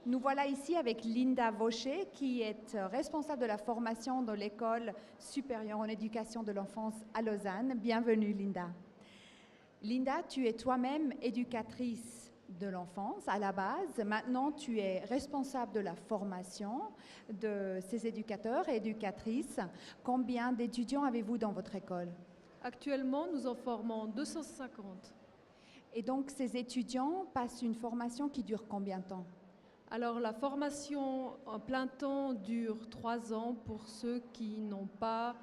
Nous voilà ici avec Linda Vaucher, qui est responsable de la formation de l'École supérieure en éducation de l'enfance à Lausanne. Bienvenue, Linda. Linda, tu es toi-même éducatrice de l'enfance à la base. Maintenant, tu es responsable de la formation de ces éducateurs et éducatrices. Combien d'étudiants avez-vous dans votre école? Actuellement, nous en formons 250. Et donc, ces étudiants passent une formation qui dure combien de temps? Alors, la formation en plein temps dure 3 ans pour ceux qui n'ont pas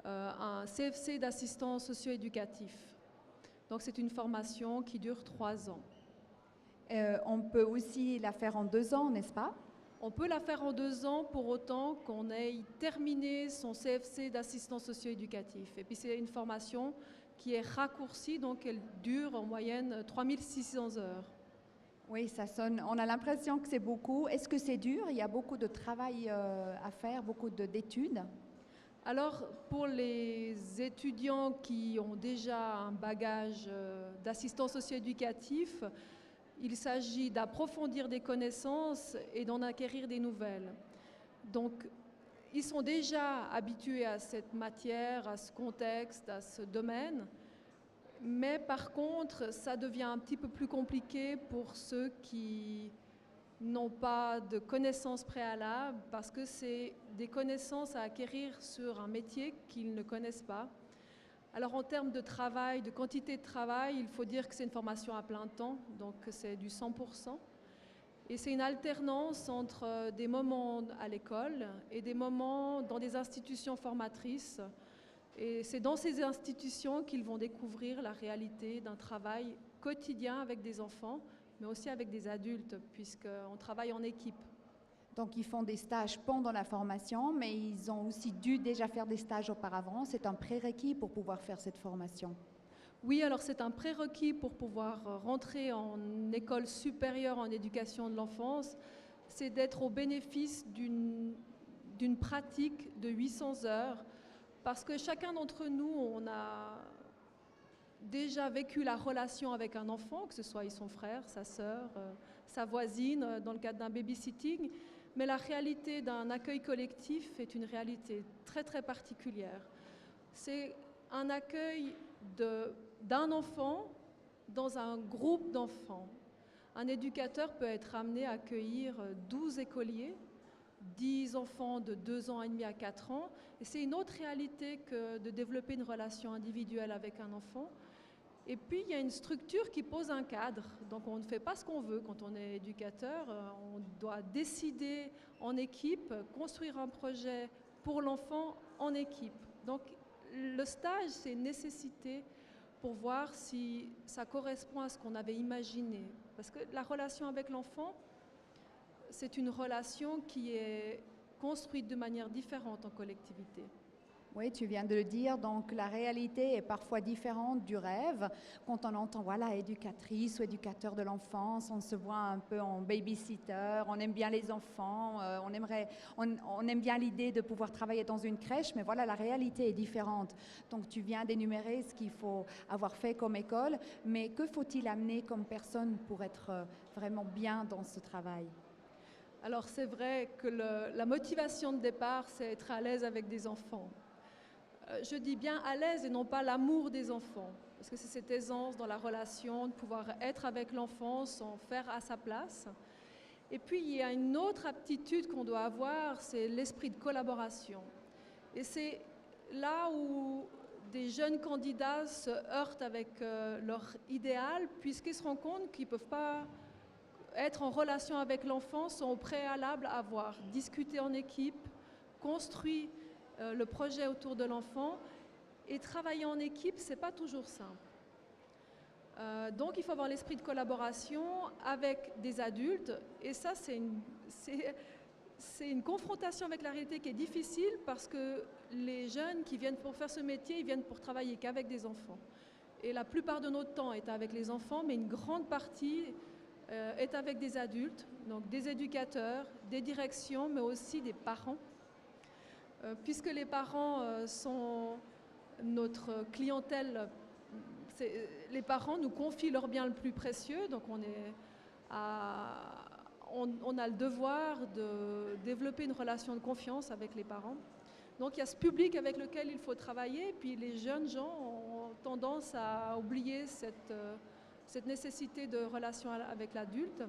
un CFC d'assistant socio-éducatif. Donc, c'est une formation qui dure 3 ans. On peut aussi la faire en 2 ans, n'est-ce pas? On peut la faire en 2 ans pour autant qu'on ait terminé son CFC d'assistant socio-éducatif. Et puis, c'est une formation qui est raccourcie, donc elle dure en moyenne 3600 heures. Oui, ça sonne. On a l'impression que c'est beaucoup. Est-ce que c'est dur? Il y a beaucoup de travail à faire, beaucoup d'études. Alors, pour les étudiants qui ont déjà un bagage d'assistant socio-éducatif, il s'agit d'approfondir des connaissances et d'en acquérir des nouvelles. Donc, ils sont déjà habitués à cette matière, à ce contexte, à ce domaine. Mais par contre, ça devient un petit peu plus compliqué pour ceux qui n'ont pas de connaissances préalables parce que c'est des connaissances à acquérir sur un métier qu'ils ne connaissent pas. Alors en termes de travail, de quantité de travail, il faut dire que c'est une formation à plein temps, donc c'est du 100%. Et c'est une alternance entre des moments à l'école et des moments dans des institutions formatrices. Et c'est dans ces institutions qu'ils vont découvrir la réalité d'un travail quotidien avec des enfants, mais aussi avec des adultes, puisqu'on travaille en équipe. Donc, ils font des stages pendant la formation, mais ils ont aussi dû déjà faire des stages auparavant. C'est un prérequis pour pouvoir faire cette formation. Oui, alors c'est un prérequis pour pouvoir rentrer en école supérieure en éducation de l'enfance, c'est d'être au bénéfice d'une pratique de 800 heures, parce que chacun d'entre nous, on a déjà vécu la relation avec un enfant, que ce soit son frère, sa sœur, sa voisine, dans le cadre d'un babysitting, mais la réalité d'un accueil collectif est une réalité très très particulière. C'est un accueil d'un enfant dans un groupe d'enfants. Un éducateur peut être amené à accueillir 12 écoliers, 10 enfants de 2 ans et demi à 4 ans. Et c'est une autre réalité que de développer une relation individuelle avec un enfant. Et puis, il y a une structure qui pose un cadre. Donc, on ne fait pas ce qu'on veut quand on est éducateur. On doit décider en équipe, construire un projet pour l'enfant en équipe. Donc, le stage, c'est une nécessité pour voir si ça correspond à ce qu'on avait imaginé. Parce que la relation avec l'enfant, c'est une relation qui est construite de manière différente en collectivité. Oui, tu viens de le dire, donc la réalité est parfois différente du rêve. Quand on entend, voilà, éducatrice ou éducateur de l'enfance, on se voit un peu en babysitter, on aime bien les enfants, on aime bien l'idée de pouvoir travailler dans une crèche, mais voilà, la réalité est différente. Donc tu viens d'énumérer ce qu'il faut avoir fait comme école, mais que faut-il amener comme personne pour être vraiment bien dans ce travail? Alors c'est vrai que la motivation de départ, c'est être à l'aise avec des enfants. Je dis bien à l'aise et non pas l'amour des enfants, parce que c'est cette aisance dans la relation, de pouvoir être avec l'enfant sans faire à sa place. Et puis il y a une autre aptitude qu'on doit avoir, c'est l'esprit de collaboration. Et c'est là où des jeunes candidats se heurtent avec leur idéal, puisqu'ils se rendent compte qu'ils ne peuvent pas être en relation avec l'enfant sans au préalable avoir discuté en équipe, construit le projet autour de l'enfant, et travailler en équipe, ce n'est pas toujours simple. Donc il faut avoir l'esprit de collaboration avec des adultes, et ça c'est une confrontation avec la réalité qui est difficile, parce que les jeunes qui viennent pour faire ce métier, ils viennent pour travailler qu'avec des enfants. Et la plupart de notre temps est avec les enfants, mais une grande partie est avec des adultes, donc des éducateurs, des directions, mais aussi des parents. Puisque les parents sont notre clientèle, les parents nous confient leur bien le plus précieux, donc on est on a le devoir de développer une relation de confiance avec les parents. Donc il y a ce public avec lequel il faut travailler, puis les jeunes gens ont tendance à oublier cette nécessité de relation avec l'adulte.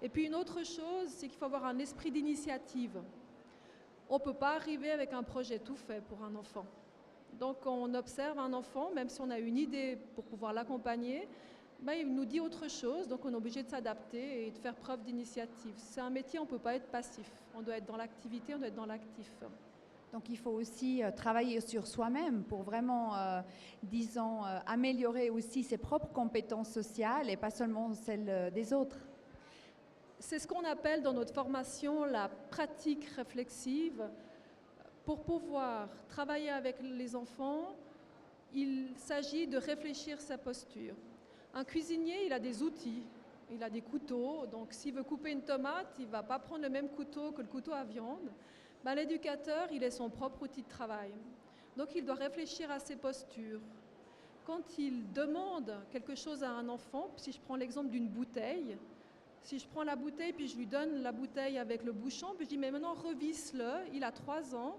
Et puis une autre chose, c'est qu'il faut avoir un esprit d'initiative. On ne peut pas arriver avec un projet tout fait pour un enfant. Donc on observe un enfant, même si on a une idée pour pouvoir l'accompagner, ben, il nous dit autre chose, donc on est obligé de s'adapter et de faire preuve d'initiative. C'est un métier, on ne peut pas être passif. On doit être dans l'activité, on doit être dans l'actif. Donc il faut aussi travailler sur soi-même pour vraiment, disons, améliorer aussi ses propres compétences sociales et pas seulement celles des autres. C'est ce qu'on appelle dans notre formation la pratique réflexive. Pour pouvoir travailler avec les enfants, il s'agit de réfléchir sa posture. Un cuisinier, il a des outils, il a des couteaux, donc s'il veut couper une tomate, il ne va pas prendre le même couteau que le couteau à viande. Ben, l'éducateur, il est son propre outil de travail. Donc il doit réfléchir à ses postures. Quand il demande quelque chose à un enfant, si je prends l'exemple d'une bouteille, si je prends la bouteille puis je lui donne la bouteille avec le bouchon, puis je dis mais maintenant revisse-le, il a 3 ans.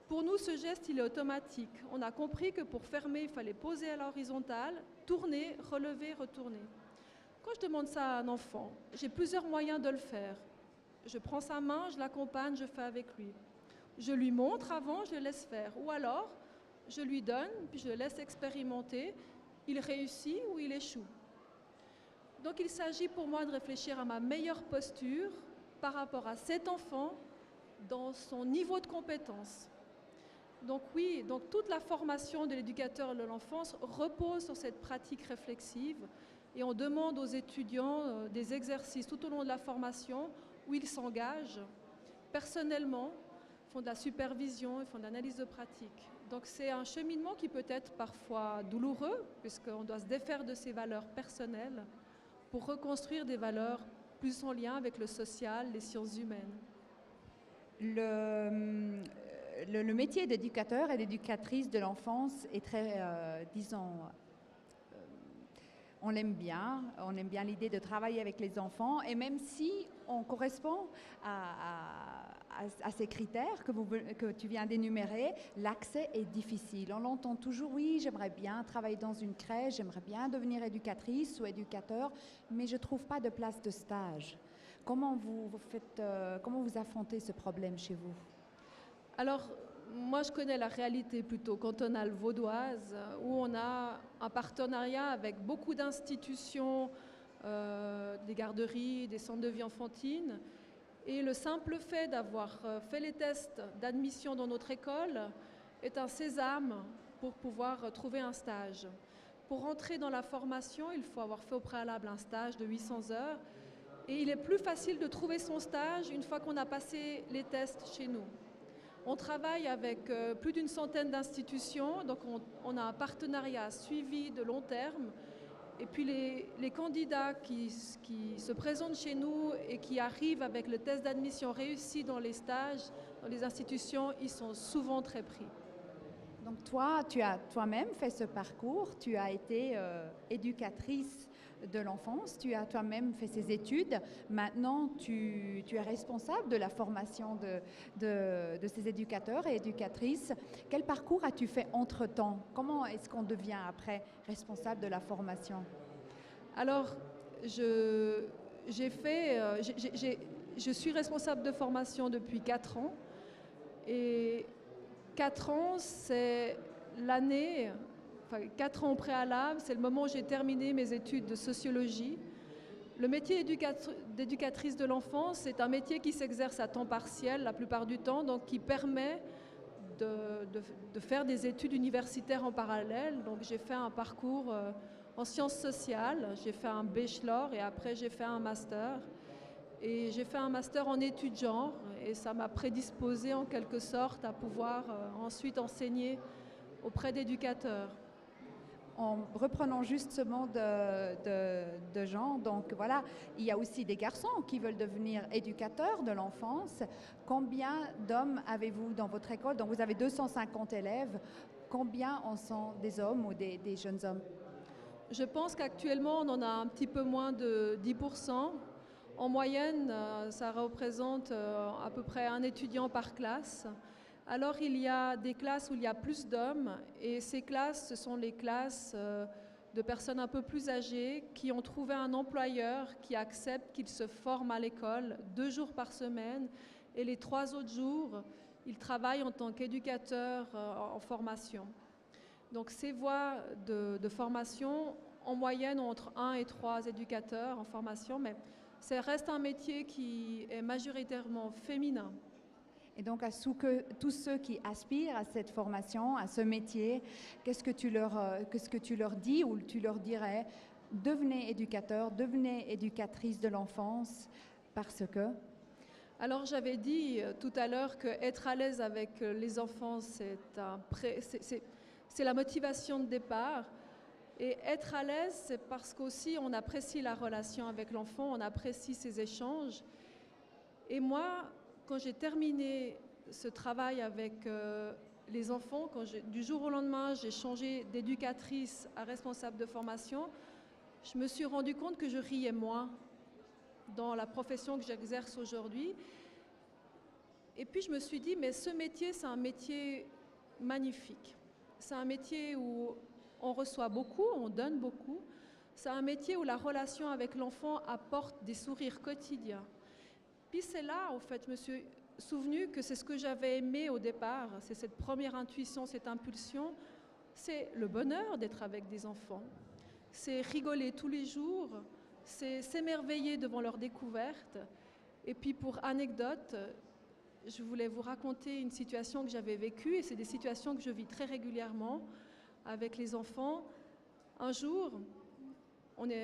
Pour nous, ce geste, il est automatique. On a compris que pour fermer, il fallait poser à l'horizontale, tourner, relever, retourner. Quand je demande ça à un enfant, j'ai plusieurs moyens de le faire. Je prends sa main, je l'accompagne, je fais avec lui. Je lui montre avant, je le laisse faire. Ou alors, je lui donne, puis je le laisse expérimenter. Il réussit ou il échoue. Donc il s'agit pour moi de réfléchir à ma meilleure posture par rapport à cet enfant dans son niveau de compétence. Donc oui, donc toute la formation de l'éducateur de l'enfance repose sur cette pratique réflexive et on demande aux étudiants des exercices tout au long de la formation où ils s'engagent personnellement, font de la supervision, ils font de l'analyse de pratique. Donc c'est un cheminement qui peut être parfois douloureux puisqu'on doit se défaire de ses valeurs personnelles pour reconstruire des valeurs plus en lien avec le social, les sciences humaines. Le métier d'éducateur et d'éducatrice de l'enfance est très, disons, on l'aime bien l'idée de travailler avec les enfants et même si on correspond à ces critères que tu viens d'énumérer, l'accès est difficile. On l'entend toujours, oui, j'aimerais bien travailler dans une crèche, j'aimerais bien devenir éducatrice ou éducateur, mais je ne trouve pas de place de stage. Comment vous affrontez ce problème chez vous? Alors, moi, je connais la réalité plutôt cantonale vaudoise, où on a un partenariat avec beaucoup d'institutions, des garderies, des centres de vie enfantine. Et le simple fait d'avoir fait les tests d'admission dans notre école est un sésame pour pouvoir trouver un stage. Pour entrer dans la formation, il faut avoir fait au préalable un stage de 800 heures. Et il est plus facile de trouver son stage une fois qu'on a passé les tests chez nous. On travaille avec plus d'une centaine d'institutions, donc on a un partenariat suivi de long terme. Et puis les candidats qui se présentent chez nous et qui arrivent avec le test d'admission réussi dans les stages, dans les institutions, ils sont souvent très pris. Donc toi, tu as toi-même fait ce parcours, tu as été éducatrice de l'enfance, tu as toi-même fait ces études. Maintenant, tu es responsable de la formation de ces éducateurs et éducatrices. Quel parcours as-tu fait entre-temps? Comment est-ce qu'on devient après responsable de la formation? Alors, je suis responsable de formation depuis 4 ans. Et 4 ans, c'est l'année... 4 ans au préalable, c'est le moment où j'ai terminé mes études de sociologie. Le métier d'éducatrice de l'enfance, c'est un métier qui s'exerce à temps partiel la plupart du temps, donc qui permet de faire des études universitaires en parallèle. Donc j'ai fait un parcours en sciences sociales, j'ai fait un bachelor et après j'ai fait un master. Et j'ai fait un master en études genre et ça m'a prédisposée en quelque sorte à pouvoir ensuite enseigner auprès d'éducateurs. En reprenant justement de gens, donc voilà, il y a aussi des garçons qui veulent devenir éducateurs de l'enfance. Combien d'hommes avez-vous dans votre école? Donc vous avez 250 élèves. Combien en sont des hommes ou des jeunes hommes? Je pense qu'actuellement, on en a un petit peu moins de 10%. En moyenne, ça représente à peu près un étudiant par classe. Alors il y a des classes où il y a plus d'hommes et ces classes, ce sont les classes de personnes un peu plus âgées qui ont trouvé un employeur qui accepte qu'ils se forment à l'école 2 jours par semaine et les 3 autres jours, ils travaillent en tant qu'éducateurs en formation. Donc ces voies de formation, en moyenne, ont entre 1 et 3 éducateurs en formation, mais ça reste un métier qui est majoritairement féminin. Et donc, à tous ceux qui aspirent à cette formation, à ce métier, qu'est-ce que tu leur dis ou tu leur dirais? Devenez éducateur, devenez éducatrice de l'enfance, parce que... Alors, j'avais dit tout à l'heure qu'être à l'aise avec les enfants, c'est la motivation de départ. Et être à l'aise, c'est parce qu'aussi on apprécie la relation avec l'enfant, on apprécie ses échanges. Et moi, quand j'ai terminé ce travail avec les enfants, du jour au lendemain, j'ai changé d'éducatrice à responsable de formation, je me suis rendu compte que je riais moins dans la profession que j'exerce aujourd'hui. Et puis je me suis dit, mais ce métier, c'est un métier magnifique. C'est un métier où on reçoit beaucoup, on donne beaucoup. C'est un métier où la relation avec l'enfant apporte des sourires quotidiens. Puis c'est là, en fait, je me suis souvenu que c'est ce que j'avais aimé au départ, c'est cette première intuition, cette impulsion, c'est le bonheur d'être avec des enfants. C'est rigoler tous les jours, c'est s'émerveiller devant leur découverte. Et puis pour anecdote, je voulais vous raconter une situation que j'avais vécue, et c'est des situations que je vis très régulièrement avec les enfants. Un jour,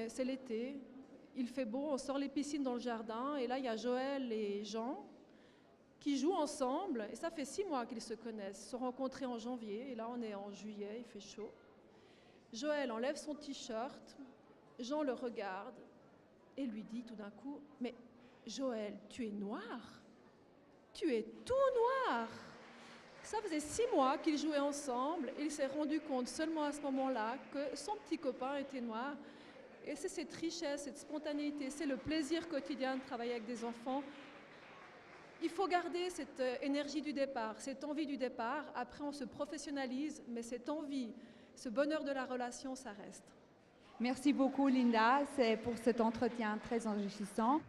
c'est l'été, il fait beau, on sort les piscines dans le jardin, et là il y a Joël et Jean qui jouent ensemble, et ça fait 6 mois qu'ils se connaissent. Ils se sont rencontrés en janvier, et là on est en juillet, il fait chaud. Joël enlève son t-shirt, Jean le regarde et lui dit tout d'un coup, « Mais Joël, tu es noir, tu es tout noir !» Ça faisait 6 mois qu'ils jouaient ensemble, et il s'est rendu compte seulement à ce moment-là que son petit copain était noir. Et c'est cette richesse, cette spontanéité, c'est le plaisir quotidien de travailler avec des enfants. Il faut garder cette énergie du départ, cette envie du départ. Après, on se professionnalise, mais cette envie, ce bonheur de la relation, ça reste. Merci beaucoup, Linda, c'est pour cet entretien très enrichissant.